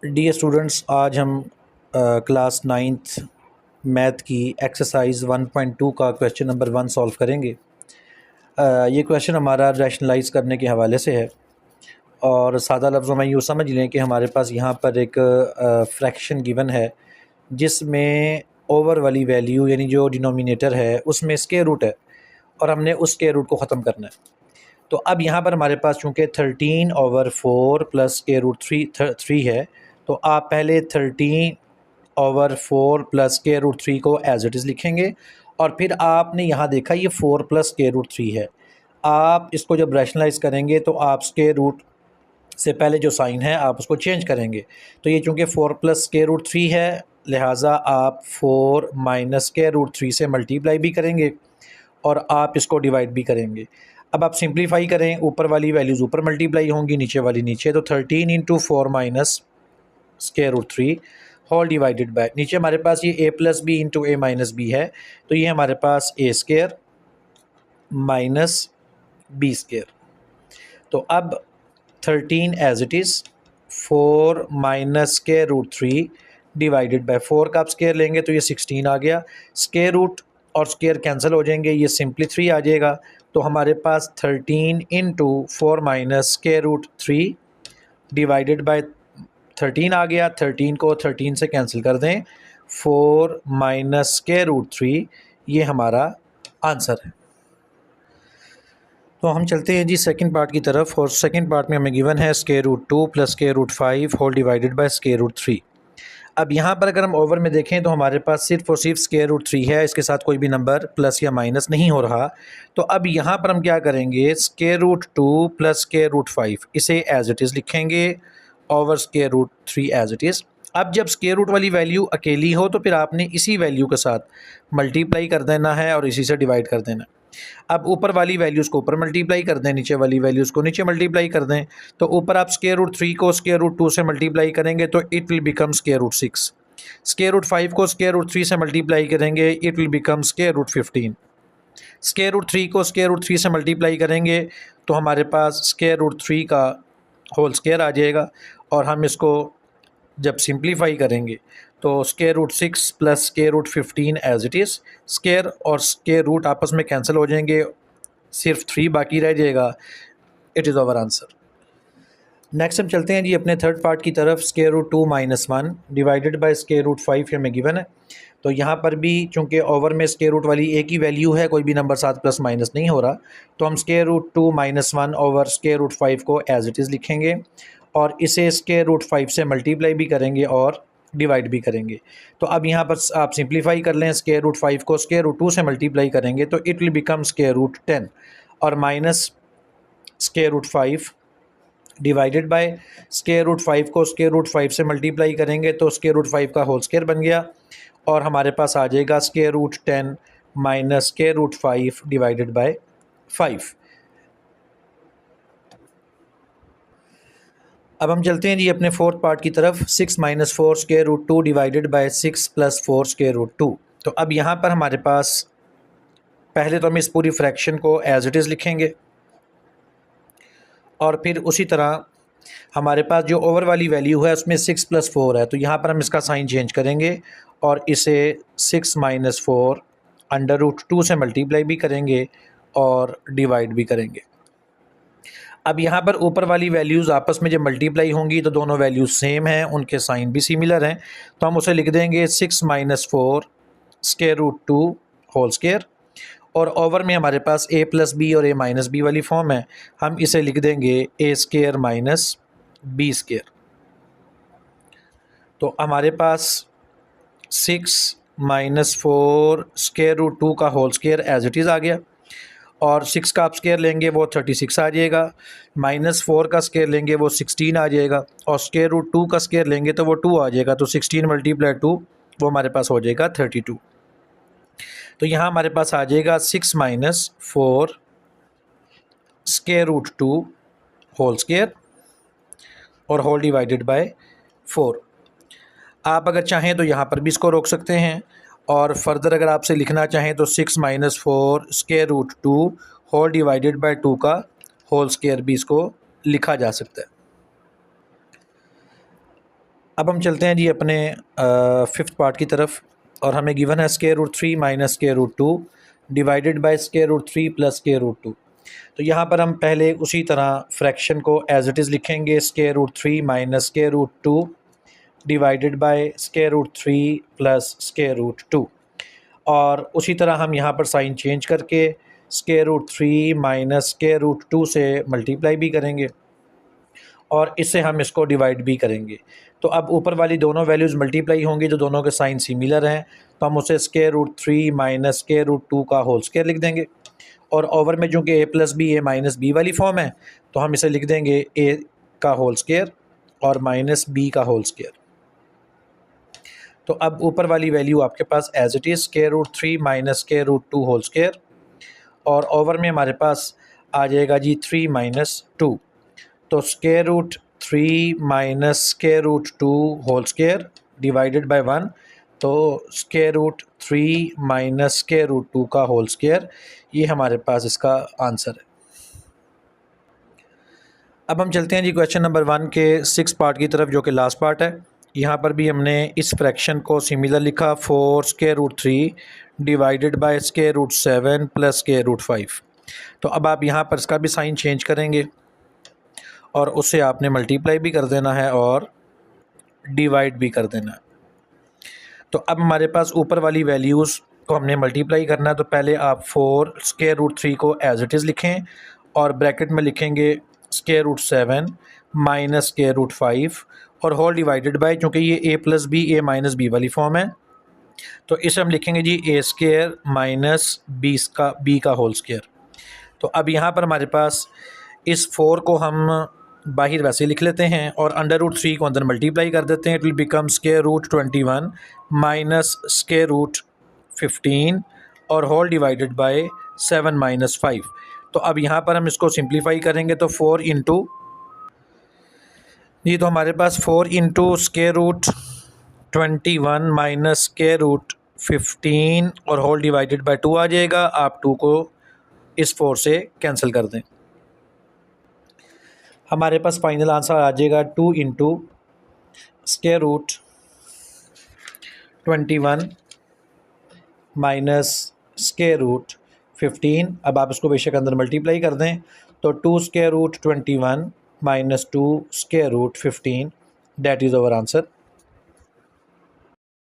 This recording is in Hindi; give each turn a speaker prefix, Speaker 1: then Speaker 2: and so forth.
Speaker 1: डियर स्टूडेंट्स, आज हम क्लास नाइन्थ मैथ की एक्सरसाइज 1.2 का क्वेश्चन नंबर 1 सॉल्व करेंगे। ये क्वेश्चन हमारा रैशनलाइज करने के हवाले से है और सादा लफ्ज़ों में यूँ समझ लें कि हमारे पास यहाँ पर एक फ्रैक्शन गिवन है जिसमें ओवर वाली वैल्यू यानी जो डिनोमिनेटर है उसमें स्क्वायर रूट है और हमने उस स्क्वायर रूट को ख़त्म करना है। तो अब यहाँ पर हमारे पास चूँकि 13/4 प्लस स्क्वायर रूट थ्री है, तो आप पहले 13/4 प्लस स्क्वायर रूट 3 को एज इट इज़ लिखेंगे और फिर आपने यहाँ देखा ये 4 प्लस स्क्वायर रूट 3 है। आप इसको जब रैशनलाइज़ करेंगे तो आप स्क्वायर रूट से पहले जो साइन है आप उसको चेंज करेंगे। तो ये चूँकि 4 प्लस स्क्वायर रूट 3 है, लिहाजा आप 4 माइनस स्क्वायर रूट 3 से मल्टीप्लाई भी करेंगे और आप इसको डिवाइड भी करेंगे। अब आप सिंप्लीफाई करें, ऊपर वाली वैल्यूज़ ऊपर मल्टीप्लाई होंगी, नीचे वाली नीचे। तो 13 × 4 minus square root 3 whole divided by, नीचे हमारे पास ये a plus B into A minus B है, तो ये हमारे पास a square minus B square. तो अब 13 as it is 4 minus square root 3 divided by 4 का आप स्क्वायर लेंगे तो ये 16 आ गया। स्क्वायर रूट और स्क्वायर कैंसिल हो जाएंगे, ये सिंपली 3 आ जाएगा। तो हमारे पास 13 into 4 minus square root 3 divided by 13 आ गया। 13 को 13 से कैंसिल कर दें, 4 माइनस स्क्वायर रूट 3 ये हमारा आंसर है। तो हम चलते हैं जी सेकंड पार्ट की तरफ, और सेकंड पार्ट में हमें गिवन है square root 2 plus square root 5 whole divided by square root 3। अब यहाँ पर अगर हम ओवर में देखें तो हमारे पास सिर्फ और सिर्फ स्क्वायर रूट 3 है, इसके साथ कोई भी नंबर प्लस या माइनस नहीं हो रहा। तो अब यहाँ पर हम क्या करेंगे, square root 2 plus square root 5 इसे एज इट इज़ लिखेंगे over square root 3 as it is. अब जब स्क्वायर रूट वाली वैल्यू अकेली हो तो फिर आपने इसी वैल्यू के साथ मल्टीप्लाई कर देना है और इसी से डिवाइड कर देना है। अब ऊपर वाली वैल्यूज़ को ऊपर मल्टीप्लाई कर दें, नीचे वाली वैल्यूज़ को नीचे मल्टीप्लाई कर दें। तो ऊपर आप स्क्वायर रूट 3 को स्क्वायर रूट 2 से मल्टीप्लाई करेंगे तो it will become square root 6। Square root 5 को स्क्वायर रूट 3 से मल्टीप्लाई करेंगे, it will become square root 15। Square root 3 को स्क्वायर रूट 3 से मल्टीप्लाई करेंगे तो हमारे पास स्क्वायर रूट 3 का होल स्क्वायर आ जाएगा। और हम इसको जब सिंप्लीफाई करेंगे तो square root 6 plus square root 15 as it is. Square और स्क्वायर रूट आपस में कैंसिल हो जाएंगे, सिर्फ 3 बाकी रह जाएगा। It is our answer. Next हम चलते हैं जी अपने थर्ड पार्ट की तरफ। Square root 2 minus 1 divided by square root 5 हमें गिवन है। तो यहाँ पर भी चूँकि ओवर में स्क्वायर रूट वाली एक ही वैल्यू है, कोई भी नंबर साथ प्लस माइनस नहीं हो रहा, तो हम square root 2 minus 1 over square root 5 को एज इट इज़ लिखेंगे और इसे स्क्वायर रूट 5 से मल्टीप्लाई भी करेंगे और डिवाइड भी करेंगे। तो अब यहाँ पर आप सिंप्लीफाई कर लें, स्क्वायर रूट 5 को स्क्वायर रूट 2 से मल्टीप्लाई करेंगे तो it will become square root 10 और minus square root 5 divided by square root 5 को स्क्वायर रूट 5 से मल्टीप्लाई करेंगे तो स्क्वायर रूट 5 का होल स्क्वायर बन गया और हमारे पास आ जाएगा square root 10 minus square root 5 divided by 5। अब हम चलते हैं जी अपने फोर्थ पार्ट की तरफ। 6 minus 4 square root 2 divided by 6 plus 4 square root 2। तो अब यहाँ पर हमारे पास पहले तो हम इस पूरी फ्रैक्शन को एज इट इज़ लिखेंगे और फिर उसी तरह हमारे पास जो ओवर वाली वैल्यू है उसमें 6 प्लस 4 है, तो यहाँ पर हम इसका साइन चेंज करेंगे और इसे 6 माइनस 4 अंडर रूट 2 से मल्टीप्लाई भी करेंगे और डिवाइड भी करेंगे। अब यहाँ पर ऊपर वाली वैल्यूज़ आपस में जब मल्टीप्लाई होंगी तो दोनों वैल्यूज़ सेम हैं, उनके साइन भी सिमिलर हैं, तो हम उसे लिख देंगे 6 minus 4 square root 2 whole square और ओवर में हमारे पास a प्लस बी और a माइनस बी वाली फॉर्म है, हम इसे लिख देंगे a square minus B square. तो हमारे पास 6 माइनस 4 स्क्वायर रूट 2 का whole square as it is आ गया और 6 का आप स्क्वायर लेंगे वो 36 आ जाएगा, माइनस 4 का स्क्वायर लेंगे वो 16 आ जाएगा और स्क्वायर रूट 2 का स्क्वायर लेंगे तो वो 2 आ जाएगा। तो 16 मल्टीप्लाई 2 वो हमारे पास हो जाएगा 32। तो यहाँ हमारे पास आ जाएगा 6 minus 4 square root 2 whole square और होल डिवाइडेड बाय 4। आप अगर चाहें तो यहाँ पर भी इसको रोक सकते हैं और फर्दर अगर आपसे लिखना चाहें तो 6 minus 4 square root 2 whole divided by 2 का होल स्क्वायर भी इसको लिखा जा सकता है। अब हम चलते हैं जी अपने फिफ्थ पार्ट की तरफ, और हमें गिवन है square root 3 minus square root 2 divided by square root 3 plus square root 2। तो यहाँ पर हम पहले उसी तरह फ्रैक्शन को एज इट इज़ लिखेंगे, square root 3 minus square root 2 divided by square root 3 plus square root 2। और उसी तरह हम यहाँ पर साइन चेंज करके square root 3 minus square root 2 से मल्टीप्लाई भी करेंगे और इससे हम इसको डिवाइड भी करेंगे। तो अब ऊपर वाली दोनों वैल्यूज़ मल्टीप्लाई होंगी, जो दोनों के साइन सिमिलर हैं, तो हम उसे square root 3 minus square root 2 का होल स्क्वायर लिख देंगे। और ओवर में चूँकि A plus B A minus B वाली फॉर्म है, तो हम इसे लिख देंगे ए का होल स्क्वायर और माइनस बी का होल स्क्वायर। तो अब ऊपर वाली वैल्यू आपके पास as it is square root 3 minus square root 2 whole square, और ओवर में हमारे पास आ जाएगा जी 3 माइनस 2। तो square root 3 minus square root 2 whole square divided by 1, तो square root 3 minus square root 2 का होल स्क्वायर, ये हमारे पास इसका आंसर है। अब हम चलते हैं जी क्वेश्चन नंबर 1 के 6 पार्ट की तरफ, जो कि लास्ट पार्ट है। यहाँ पर भी हमने इस फ्रैक्शन को सिमिलर लिखा, 4 square root 3 divided by square root 7 plus square root 5। तो अब आप यहाँ पर इसका भी साइन चेंज करेंगे और उससे आपने मल्टीप्लाई भी कर देना है और डिवाइड भी कर देना है। तो अब हमारे पास ऊपर वाली वैल्यूज़ को हमने मल्टीप्लाई करना है। तो पहले आप 4 स्क्वायर रूट 3 को एज इट इज़ लिखें और ब्रैकेट में लिखेंगे square root 7 minus square root 5 और होल डिवाइडेड बाय, चूँकि ये A plus B A minus B वाली फॉर्म है, तो इसे हम लिखेंगे जी ए स्क्वायर माइनस बी का होल स्क्वायर। तो अब यहाँ पर हमारे पास इस 4 को हम बाहर वैसे लिख लेते हैं और अंडर रूट 3 को अंदर मल्टीप्लाई कर देते हैं। It will become square root 21 minus square root 15 और होल डिवाइडेड बाय 7 माइनस 5। तो अब यहाँ पर हम इसको सिंप्लीफाई करेंगे, तो 4 इंटू जी, तो हमारे पास 4 into square root 21 minus square root 15 और होल डिवाइडेड बाय 2 आ जाएगा। आप 2 को इस 4 से कैंसिल कर दें, हमारे पास फाइनल आंसर आ जाएगा 2 into square root 21 minus square root 15। अब आप इसको बेशक अंदर मल्टीप्लाई कर दें, तो 2 square root 21 minus 2 square root 15, that is our answer.